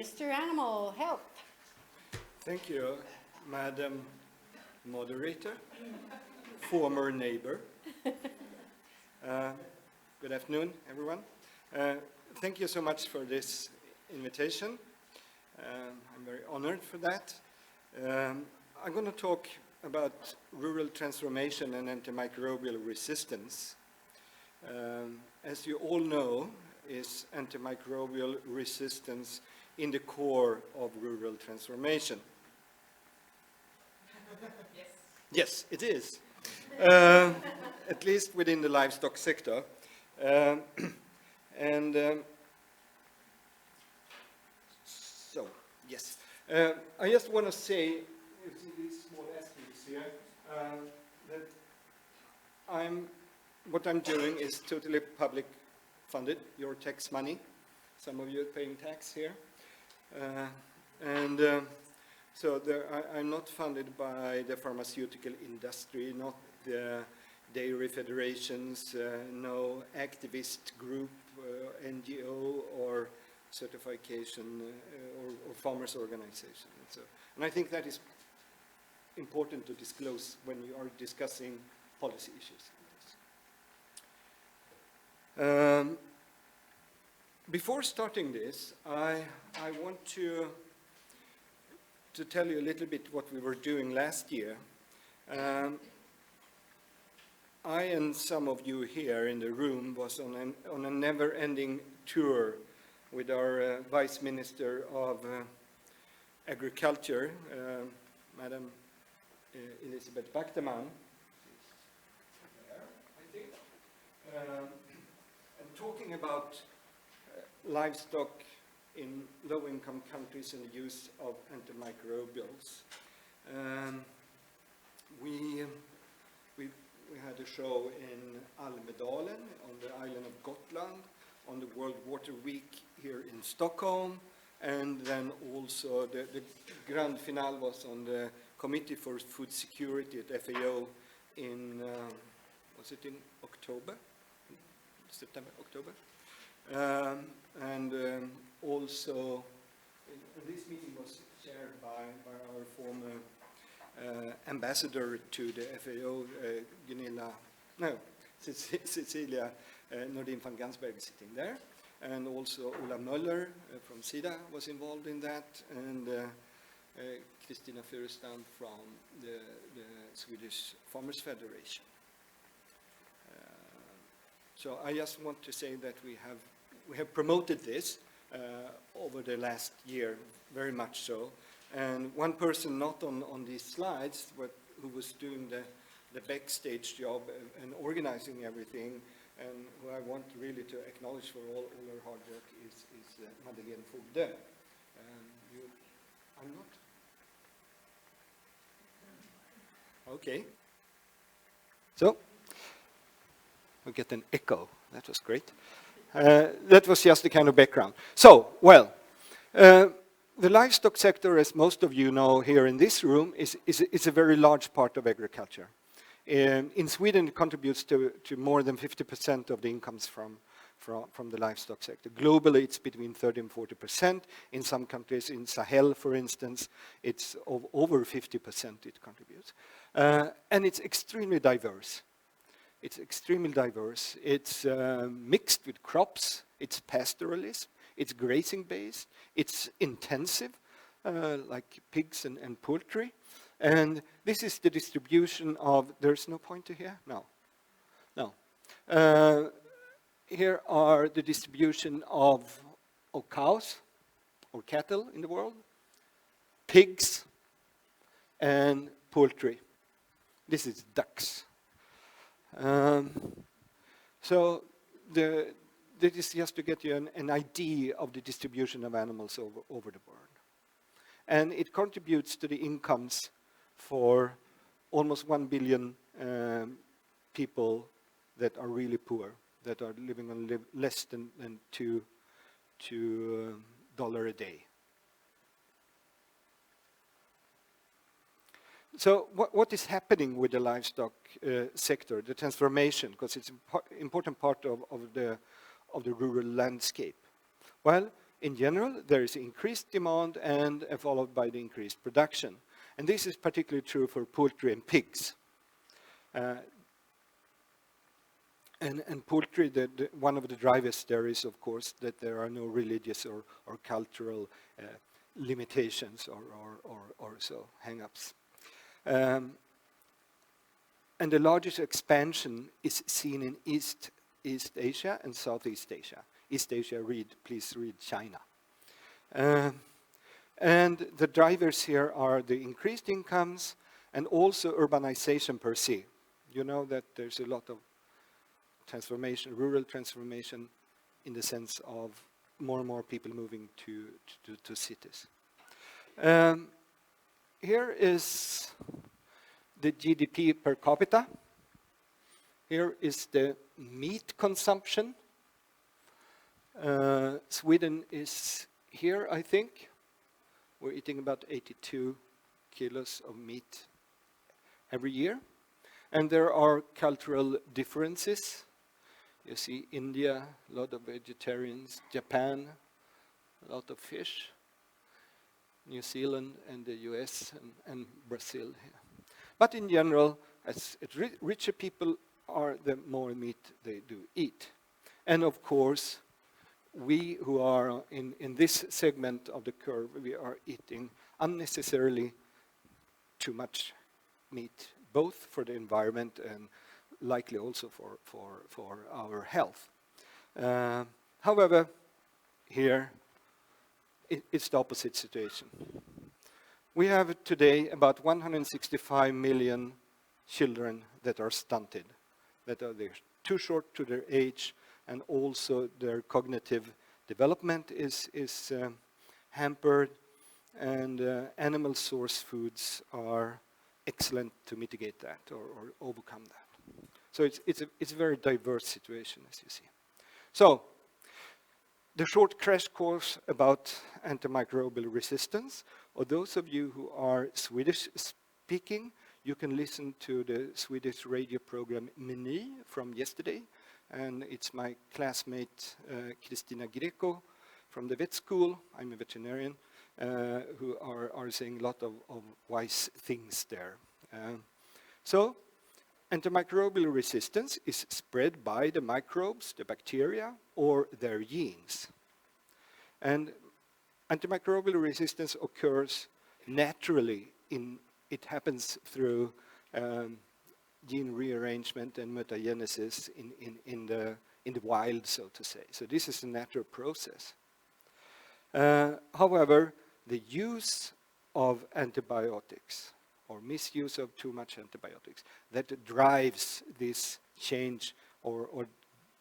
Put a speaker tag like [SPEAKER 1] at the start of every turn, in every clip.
[SPEAKER 1] Mr. Animal Health.
[SPEAKER 2] Thank you, Madam Moderator, former neighbor. Good afternoon, everyone. Thank you so much for this invitation. I'm very honored for that. I'm going to talk about rural transformation and antimicrobial resistance. As you all know, is antimicrobial resistance in the core of rural transformation. Yes, it is. At least within the livestock sector. So, yes. I just want to say, you see these small asterisks here, that what I'm doing is totally public funded, your tax money. Some of you are paying tax here. So I'm not funded by the pharmaceutical industry, not the dairy federations, no activist group, NGO, or certification or farmers organization. And I think that is important to disclose when you are discussing policy issues. Before starting this, I want to tell you a little bit what we were doing last year. I and some of you here in the room was on a never-ending tour with our Vice Minister of Agriculture, Madam Elisabeth Bachterman, I think, and talking about livestock in low-income countries and the use of antimicrobials. We had a show in Almedalen on the island of Gotland, on the World Water Week here in Stockholm, and then also the grand finale was on the Committee for Food Security at FAO in, was it in October? September, October? Also, this meeting was chaired by our former ambassador to the FAO, Cecilia Nordin van Gansberg sitting there, and also Ola Möller from SIDA was involved in that, and Kristina Furestam from the Swedish Farmers Federation. So I just want to say that we have promoted this over the last year, very much so. And one person not on these slides, who was doing the backstage job and organizing everything, and who I want really to acknowledge for all her hard work is Madeleine Fogde. I'm not? Okay. So, we get an echo. That was great. That was just the kind of background. So, well, the livestock sector, as most of you know here in this room, is a very large part of agriculture. In Sweden, it contributes to more than 50% of the incomes from the livestock sector. Globally, it's between 30 and 40%. In some countries, in Sahel, for instance, it's over 50% it contributes. And it's extremely diverse. It's extremely diverse. It's mixed with crops. It's pastoralism. It's grazing-based. It's intensive, like pigs and poultry. And this is the distribution of, there's no pointer here? No. Here are the distribution of cows or cattle in the world, pigs, and poultry. This is ducks. So that is just to get you an idea of the distribution of animals over the world. And it contributes to the incomes for almost 1 billion people that are really poor, that are living on less than $2 a day. So what is happening with the livestock sector, the transformation, because it's an important part of the rural landscape? Well, in general, there is increased demand and followed by the increased production. And this is particularly true for poultry and pigs. And poultry, one of the drivers there is, of course, that there are no religious or cultural limitations or so hang-ups. And the largest expansion is seen in East Asia and Southeast Asia. East Asia, please read China. And the drivers here are the increased incomes and also urbanization per se. You know that there's a lot of transformation, rural transformation, in the sense of more and more people moving to cities. Here is the GDP per capita. Here is the meat consumption. Sweden is here, I think. We're eating about 82 kilos of meat every year. And there are cultural differences. You see India, a lot of vegetarians. Japan, a lot of fish. New Zealand and the US and Brazil. But in general, as richer people are, the more meat they do eat. And of course, we who are in this segment of the curve, we are eating unnecessarily too much meat, both for the environment and likely also for our health. However, here it's the opposite situation. We have today about 165 million children that are stunted, that are too short to their age, and also their cognitive development is hampered, and animal source foods are excellent to mitigate that or overcome that. So it's a very diverse situation, as you see. So the short crash course about antimicrobial resistance, or those of you who are Swedish speaking, you can listen to the Swedish radio program Meny from yesterday. And it's my classmate, Kristina Greco from the vet school, I'm a veterinarian, who are saying a lot of wise things there. So, antimicrobial resistance is spread by the microbes, the bacteria, or their genes. And antimicrobial resistance occurs naturally. It happens through gene rearrangement and mutagenesis in the wild, so to say. So this is a natural process. However, the use of antibiotics or misuse of too much antibiotics, that drives this change or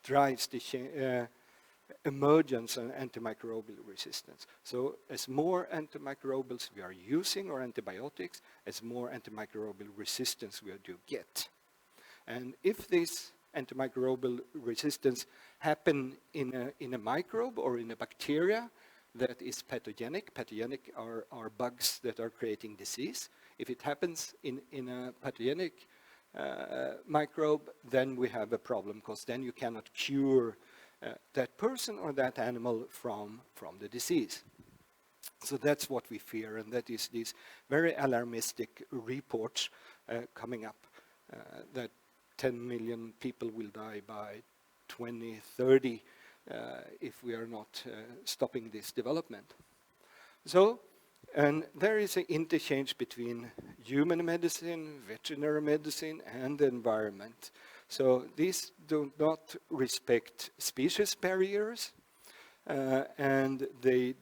[SPEAKER 2] drives the emergence of antimicrobial resistance. So as more antimicrobials we are using or antibiotics, as more antimicrobial resistance we do get. And if this antimicrobial resistance happen in a microbe or in a bacteria that is pathogenic are bugs that are creating disease. If it happens in a pathogenic microbe, then we have a problem, because then you cannot cure that person or that animal from the disease. So that's what we fear, and that is these very alarmistic reports coming up that 10 million people will die by 2030 if we are not stopping this development. So, and there is an interchange between human medicine, veterinary medicine, and the environment. So these do not respect species barriers, and they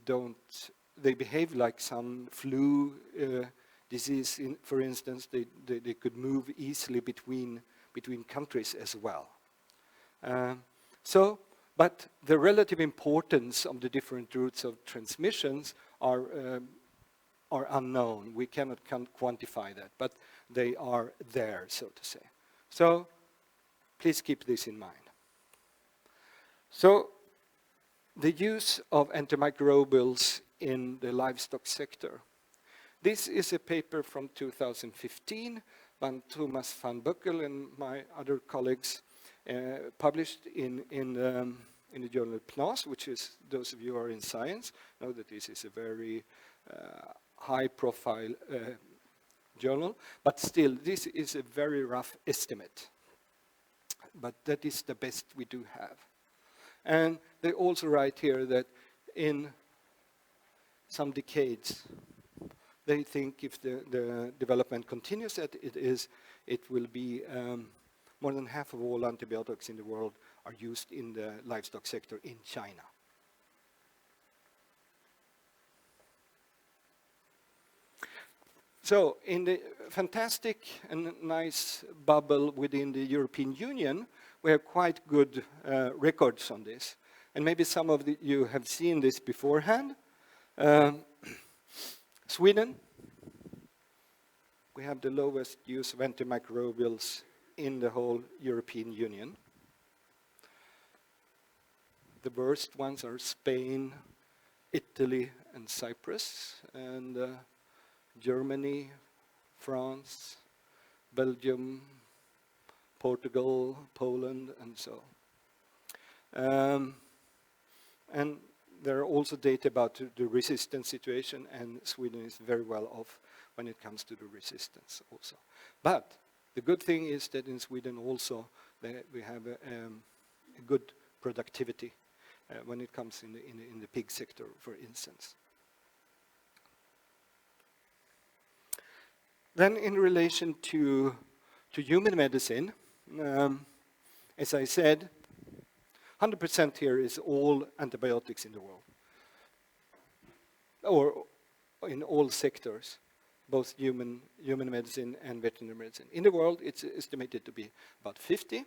[SPEAKER 2] behave like some flu disease. For instance, they could move easily between countries as well. But the relative importance of the different routes of transmissions are unknown. We cannot quantify that, but they are there, so to say. So please keep this in mind. So the use of antimicrobials in the livestock sector. This is a paper from 2015 by Thomas van Buckel and my other colleagues, published in in the journal PNAS, which is, those of you who are in science know that this is a very high-profile journal, but still, this is a very rough estimate. But that is the best we do have. And they also write here that in some decades, they think if the development continues as it is, it will be more than half of all antibiotics in the world are used in the livestock sector in China. So in the fantastic and nice bubble within the European Union, we have quite good records on this. And maybe some of you have seen this beforehand. Sweden, we have the lowest use of antimicrobials in the whole European Union. The worst ones are Spain, Italy, and Cyprus, and Germany, France, Belgium, Portugal, Poland, and so on. And there are also data about the resistance situation, and Sweden is very well off when it comes to the resistance also. But the good thing is that in Sweden also we have a good productivity when it comes in the pig sector, for instance. Then in relation to human medicine, as I said, 100% here is all antibiotics in the world, or in all sectors, both human medicine and veterinary medicine. In the world, it's estimated to be about 50.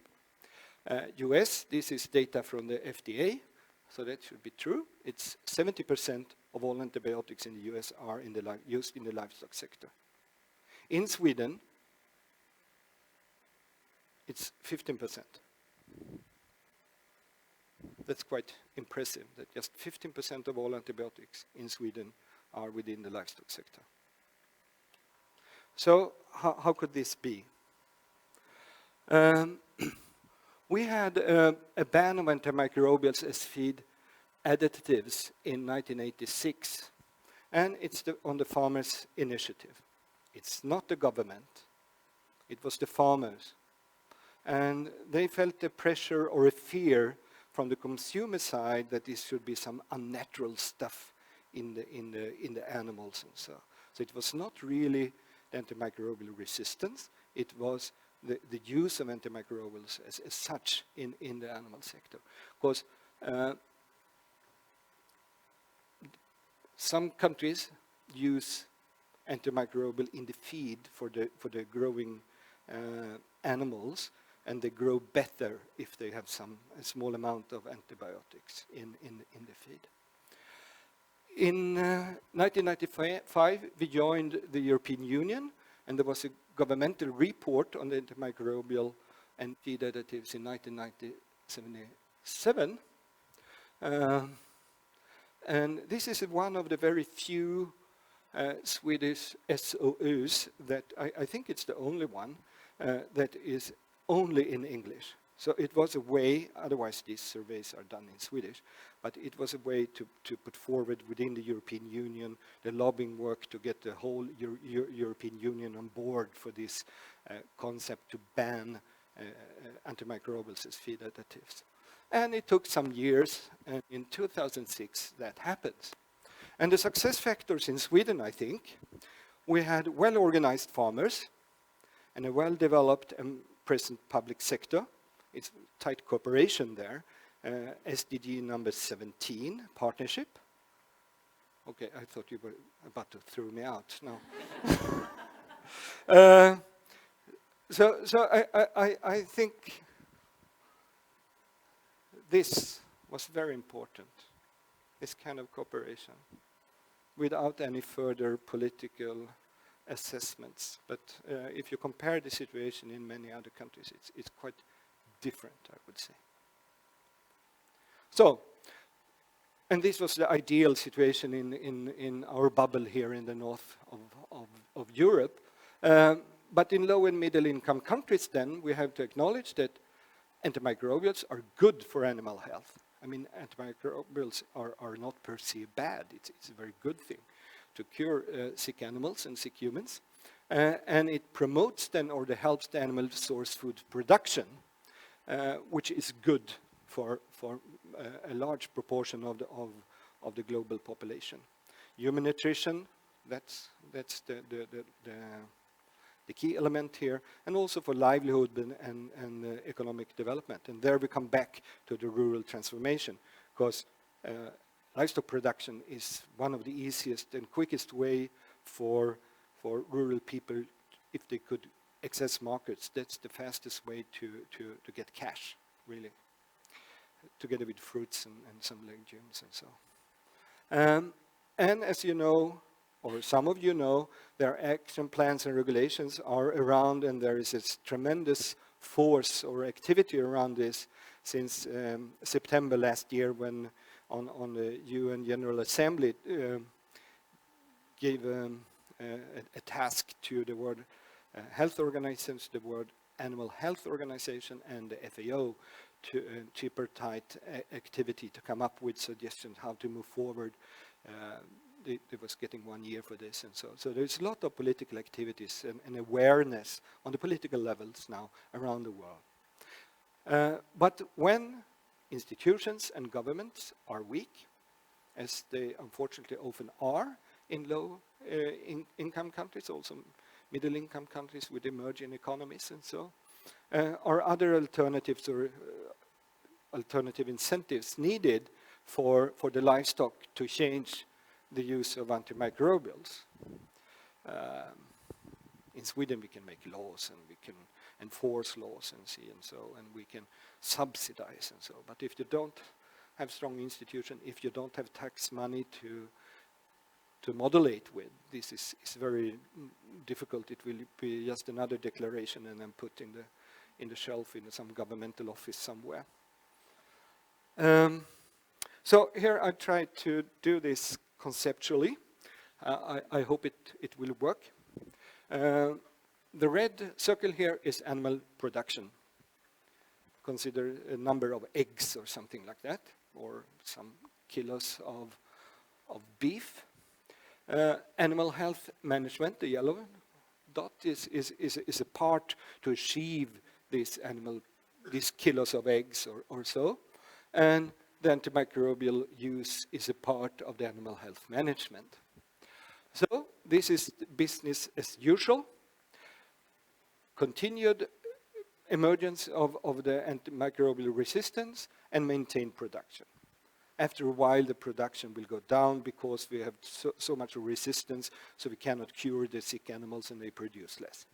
[SPEAKER 2] US, this is data from the FDA, so that should be true. It's 70% of all antibiotics in the US are used in the livestock sector. In Sweden, it's 15%. That's quite impressive, that just 15% of all antibiotics in Sweden are within the livestock sector. So how could this be? We had a ban of antimicrobials as feed additives in 1986, and it's on the farmers' initiative. It's not the government, it was the farmers. And they felt the pressure or a fear from the consumer side that this should be some unnatural stuff in the animals and so. So it was not really the antimicrobial resistance, it was the use of antimicrobials as such in the animal sector. Because some countries use antimicrobial in the feed for the growing animals, and they grow better if they have a small amount of antibiotics in the feed. In 1995, we joined the European Union, and there was a governmental report on the antimicrobial and feed additives in 1977. And this is one of the very few Swedish SOUs that I think it's the only one that is only in English. So it was a way, otherwise these surveys are done in Swedish, but it was a way to put forward within the European Union the lobbying work to get the whole European Union on board for this concept to ban antimicrobials as feed additives. And it took some years, and in 2006 that happened. And the success factors in Sweden, I think, we had well-organized farmers and a well-developed and present public sector. It's tight cooperation there. SDG number 17, partnership. Okay, I thought you were about to throw me out. No. So I think this was very important, this kind of cooperation, without any further political assessments. But if you compare the situation in many other countries, it's quite different, I would say. So, and this was the ideal situation in our bubble here in the north of Europe. But in low and middle income countries then, we have to acknowledge that antimicrobials are good for animal health. I mean, antimicrobials are not per se bad. It's a very good thing to cure sick animals and sick humans. And it promotes then, or helps the animal source food production, which is good for a large proportion of the global population. Human nutrition, that's the key element here, and also for livelihood and economic development. And there we come back to the rural transformation, because livestock production is one of the easiest and quickest way for rural people, if they could access markets. That's the fastest way to get cash, really, together with fruits and some legumes and so on. And as you know, or some of you know, their action plans and regulations are around, and there is this tremendous force or activity around this since September last year, when on the UN General Assembly gave a task to the World Health Organization, the World Animal Health Organization, and the FAO to tripartite activity to come up with suggestions how to move forward. They was getting 1 year for this, and so there's a lot of political activities and awareness on the political levels now around the world. But when institutions and governments are weak, as they unfortunately often are in low income countries, also middle income countries with emerging economies and so, or other alternatives or alternative incentives needed for the livestock to change the use of antimicrobials. In Sweden we can make laws and we can enforce laws and and we can subsidize and so. But if you don't have strong institutions, if you don't have tax money to modulate with, this is very difficult. It will be just another declaration and then put in the shelf in some governmental office somewhere. So here I try to do this conceptually. I hope it will work. The red circle here is animal production. Consider a number of eggs or something like that, or some kilos of beef. Animal health management, the yellow dot, is a part to achieve these kilos of eggs or so. And the antimicrobial use is a part of the animal health management. So this is business as usual. Continued emergence of the antimicrobial resistance and maintained production. After a while, the production will go down because we have so much resistance, so we cannot cure the sick animals and they produce less.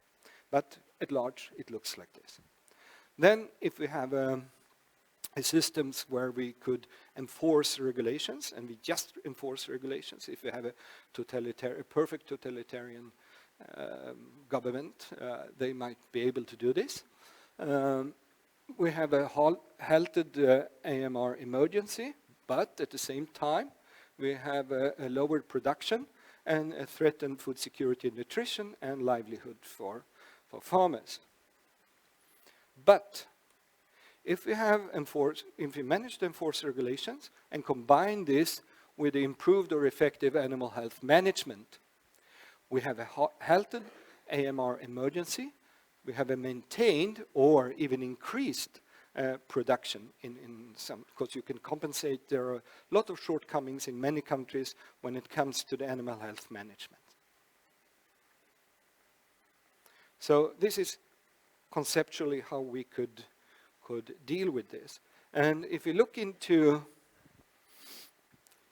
[SPEAKER 2] But at large, it looks like this. Then, if we have systems where we could enforce regulations, and we just enforce regulations, if we have a perfect totalitarian government, they might be able to do this. We have a halted AMR emergency, but at the same time, we have a lowered production and a threatened food security, nutrition, and livelihood for farmers. But if we manage to enforce regulations and combine this with the improved or effective animal health management, we have a halted AMR emergency, we have a maintained or even increased production in some, because you can compensate. There are a lot of shortcomings in many countries when it comes to the animal health management. So this is conceptually how we could deal with this. And if we look into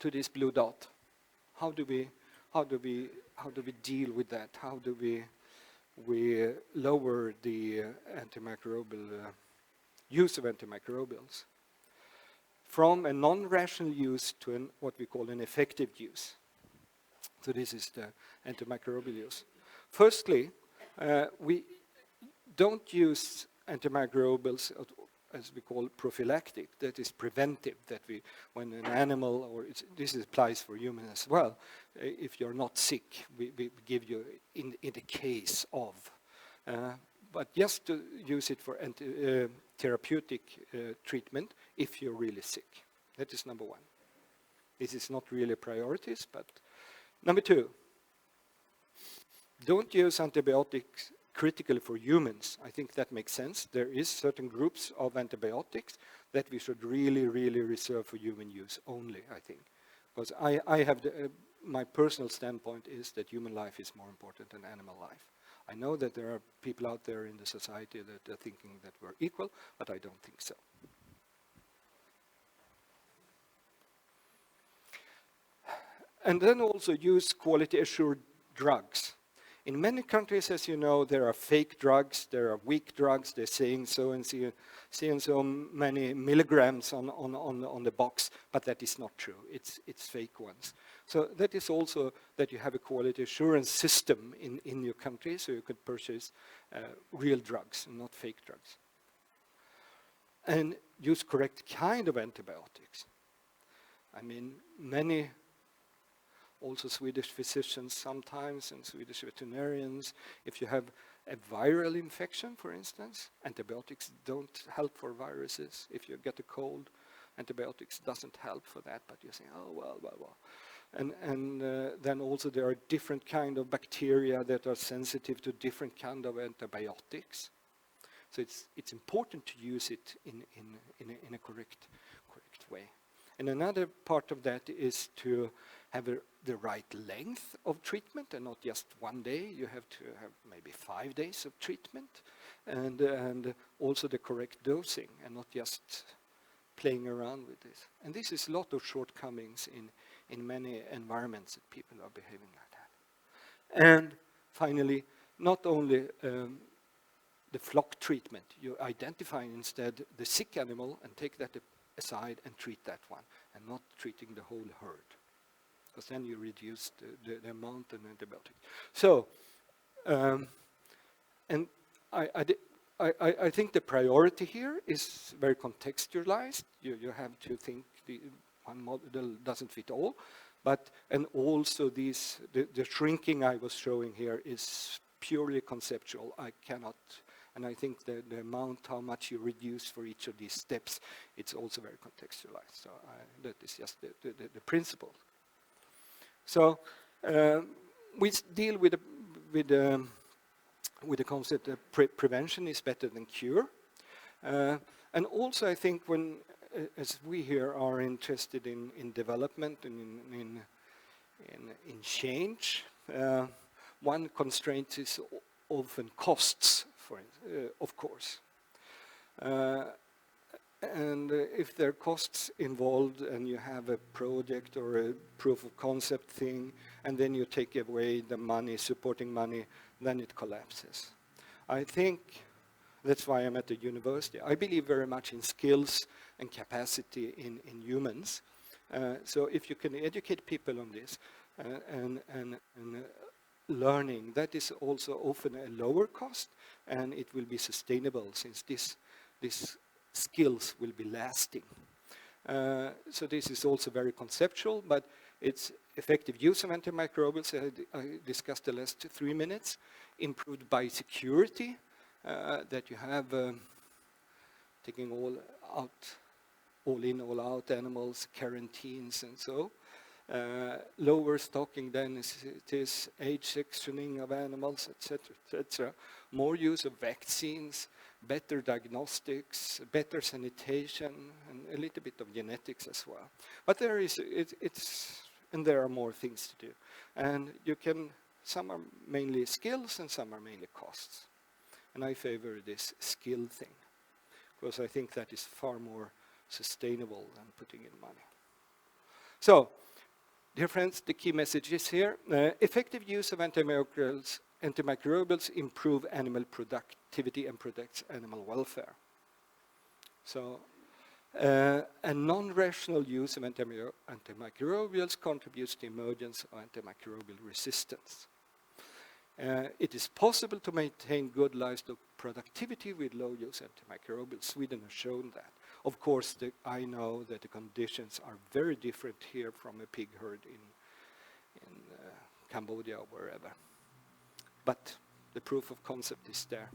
[SPEAKER 2] this blue dot, how do we deal with that? How do we lower the antimicrobial use of antimicrobials from a non-rational use to what we call an effective use? So this is the antimicrobial use. Firstly, we don't use antimicrobials as we call prophylactic, that is preventive, that when an animal, or this applies for humans as well, if you're not sick, we give you in the case of. But just to use it for therapeutic treatment if you're really sick. That is number one. This is not really priorities, but number two, don't use antibiotics critically for humans. I think that makes sense. There is certain groups of antibiotics that we should really, really reserve for human use only, I think. Because I have my personal standpoint is that human life is more important than animal life. I know that there are people out there in the society that are thinking that we're equal, but I don't think so. And then also use quality assured drugs. In many countries, as you know, there are fake drugs, there are weak drugs, they're saying so and so many milligrams on the box, but that is not true. It's fake ones. So that is also that you have a quality assurance system in your country, so you could purchase real drugs and not fake drugs. And use correct kind of antibiotics. I mean, many also Swedish physicians sometimes and Swedish veterinarians, if you have a viral infection, for instance, antibiotics don't help for viruses. If you get a cold, antibiotics doesn't help for that, but you say, oh, well. And then also there are different kind of bacteria that are sensitive to different kind of antibiotics. So it's important to use it in a correct way. And another part of that is to have the right length of treatment and not just one day. You have to have maybe 5 days of treatment and also the correct dosing and not just playing around with this. And this is a lot of shortcomings in many environments that people are behaving like that. And finally, not only the flock treatment, you identify instead the sick animal and take that aside and treat that one and not treating the whole herd, because then you reduce the amount of antibiotics. So, and I think the priority here is very contextualized. You have to think one model doesn't fit all, and also the shrinking I was showing here is purely conceptual. I cannot. And I think the amount, how much you reduce for each of these steps, it's also very contextualized. So that is just the principle. So we deal with the concept that prevention is better than cure. And also I think as we here are interested in development and in change, one constraint is often costs. Of course. And if there are costs involved and you have a project or a proof of concept thing, and then you take away the money, supporting money, then it collapses. I think that's why I'm at the university. I believe very much in skills and capacity in humans. So if you can educate people on this and learning, that is also often a lower cost, and it will be sustainable since these skills will be lasting. So this is also very conceptual, but it's effective use of antimicrobials. I discussed the last 3 minutes. Improved biosecurity, that you have taking all in, all out animals, quarantines and so. Lower stocking densities, age sectioning of animals, etc., etc. More use of vaccines, better diagnostics, better sanitation, and a little bit of genetics as well. But there are more things to do. And some are mainly skills and some are mainly costs. And I favor this skill thing, because I think that is far more sustainable than putting in money. So, dear friends, the key message is here. Effective use of antimicrobials improve animal productivity and protects animal welfare. So, a non-rational use of antimicrobials contributes to the emergence of antimicrobial resistance. It is possible to maintain good livestock productivity with low-use antimicrobials. Sweden has shown that. Of course, I know that the conditions are very different here from a pig herd in Cambodia or wherever. But the proof of concept is there.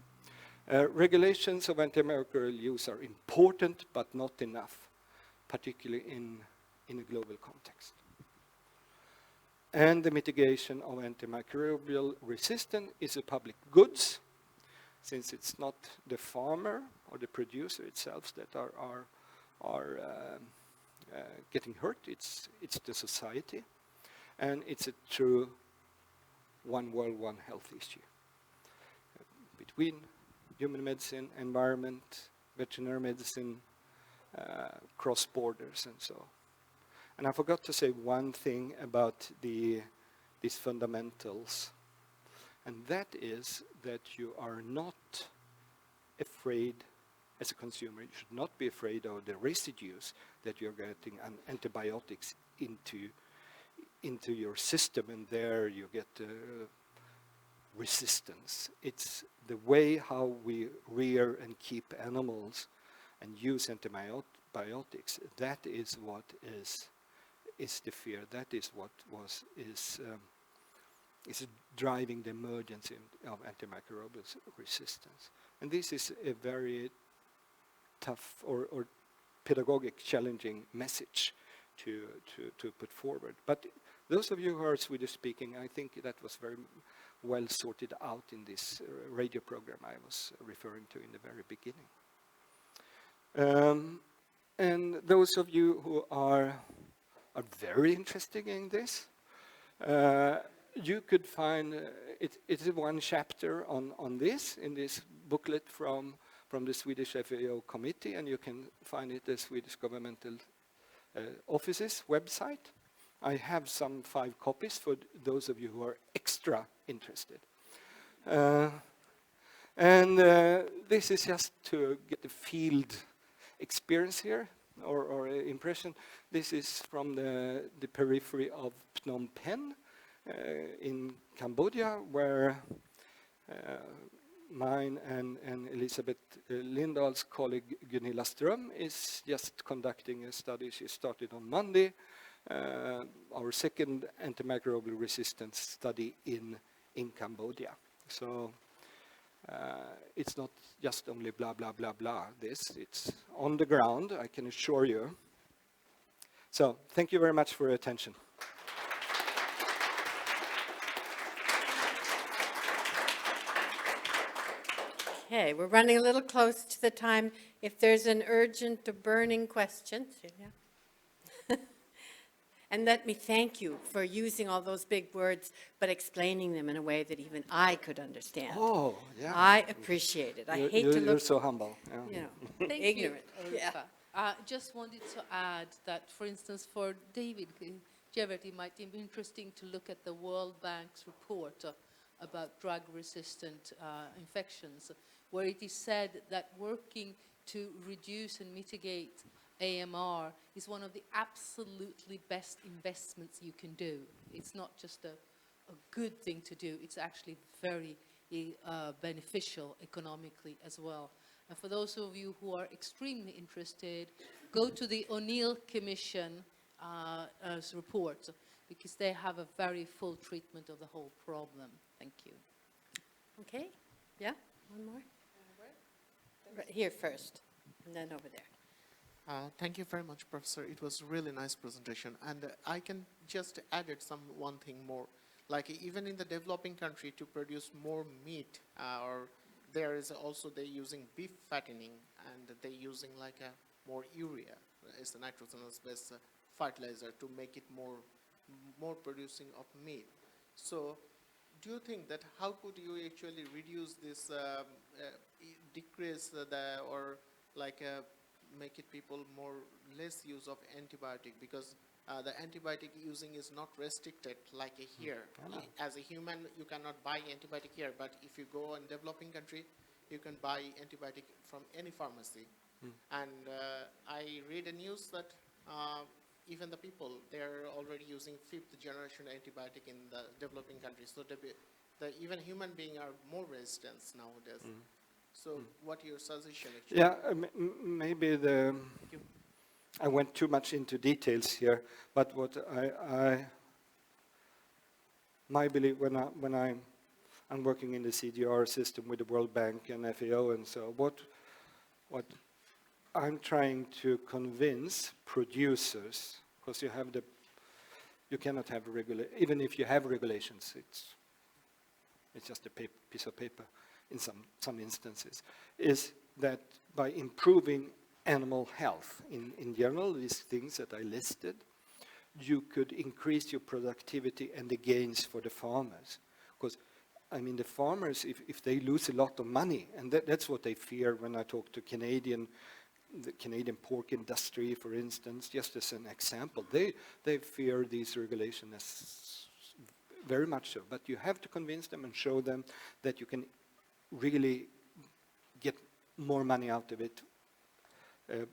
[SPEAKER 2] Regulations of antimicrobial use are important, but not enough. particularly in a global context. And the mitigation of antimicrobial resistance is a public goods, since it's not the farmer or the producer itself that are getting hurt, it's the society, and it's a true one world, one health issue between human medicine, environment, veterinary medicine, cross borders, and so on. And I forgot to say one thing about these fundamentals, and that is that you are not afraid, as a consumer, you should not be afraid of the residues that you're getting antibiotics into your system, and there you get resistance. It's the way how we rear and keep animals and use antibiotics. That is what is the fear. That is what is driving the emergence of antimicrobial resistance. And this is a very tough or pedagogic challenging message to put forward. But those of you who are Swedish speaking, I think that was very well sorted out in this radio program I was referring to in the very beginning. And those of you who are very interested in this, you could find it's one chapter on this in this booklet from the Swedish FAO committee, and you can find it at the Swedish governmental office's website. I have some 5 copies for those of you who are extra interested. This is just to get the field experience here, or impression. This is from the periphery of Phnom Penh in Cambodia, where mine and Elisabeth Lindahl's colleague Gunilla Ström is just conducting a study. She started on Monday, our second antimicrobial resistance study in Cambodia. So it's not just only blah, blah, blah, blah. It's on the ground, I can assure you. So thank you very much for your attention.
[SPEAKER 1] Okay, we're running a little close to the time. If there's an urgent or burning question, yeah. And let me thank you for using all those big words, but explaining them in a way that even I could understand.
[SPEAKER 2] Oh, yeah.
[SPEAKER 1] I appreciate it. I hate to look.
[SPEAKER 2] You're so humble. Yeah.
[SPEAKER 1] You know,
[SPEAKER 3] Thank
[SPEAKER 1] ignorant.
[SPEAKER 3] you,
[SPEAKER 1] Yeah.
[SPEAKER 3] Ulfa. I just wanted to add that, for instance, for David Jevert, it might be interesting to look at the World Bank's report about drug-resistant infections, where it is said that working to reduce and mitigate AMR is one of the absolutely best investments you can do. It's not just a good thing to do, it's actually very beneficial economically as well. And for those of you who are extremely interested, go to the O'Neill Commission report, because they have a very full treatment of the whole problem. Thank you.
[SPEAKER 1] Okay, yeah, one more? Right here first, and then over there.
[SPEAKER 4] Thank you very much, Professor. It was a really nice presentation. And I can just add one thing more. Like even in the developing country, to produce more meat, or there is also they're using beef fattening, and they're using like a more urea. It's the nitrogenous-based fertilizer to make it more producing of meat. So do you think that how could you actually reduce this, decrease or like make it people less use of antibiotic, because the antibiotic using is not restricted like here. As a human, you cannot buy antibiotic here, but if you go in developing country, you can buy antibiotic from any pharmacy. And I read a news that even the people, they're already using 5th generation antibiotic in the developing countries. So the even human beings are more resistant nowadays. So what your suggestion actually?
[SPEAKER 2] Yeah, maybe I went too much into details here, but what my belief when I'm working in the CDR system with the World Bank and FAO and so what I'm trying to convince producers, because you cannot have even if you have regulations, it's just a piece of paper in some instances, is that by improving animal health in general, these things that I listed, you could increase your productivity and the gains for the farmers. Because, I mean, the farmers, if they lose a lot of money, and that's what they fear when I talk to the Canadian pork industry, for instance, just as an example, they fear these regulations as very much so. But you have to convince them and show them that you can really get more money out of it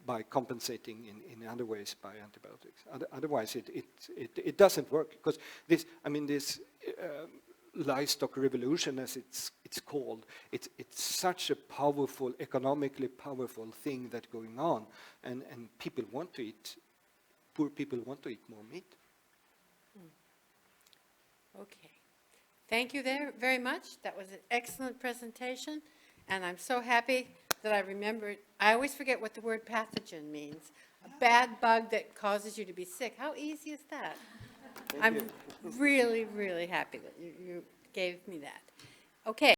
[SPEAKER 2] by compensating in other ways by antibiotics. Otherwise, it doesn't work, because this livestock revolution, as it's called, it's such a powerful, economically powerful thing that's going on, and people want to eat. Poor people want to eat more meat.
[SPEAKER 1] Okay. Thank you very much. That was an excellent presentation, and I'm so happy that I remembered. I always forget what the word pathogen means. A bad bug that causes you to be sick. How easy is that? I'm really, really happy that you gave me that. Okay.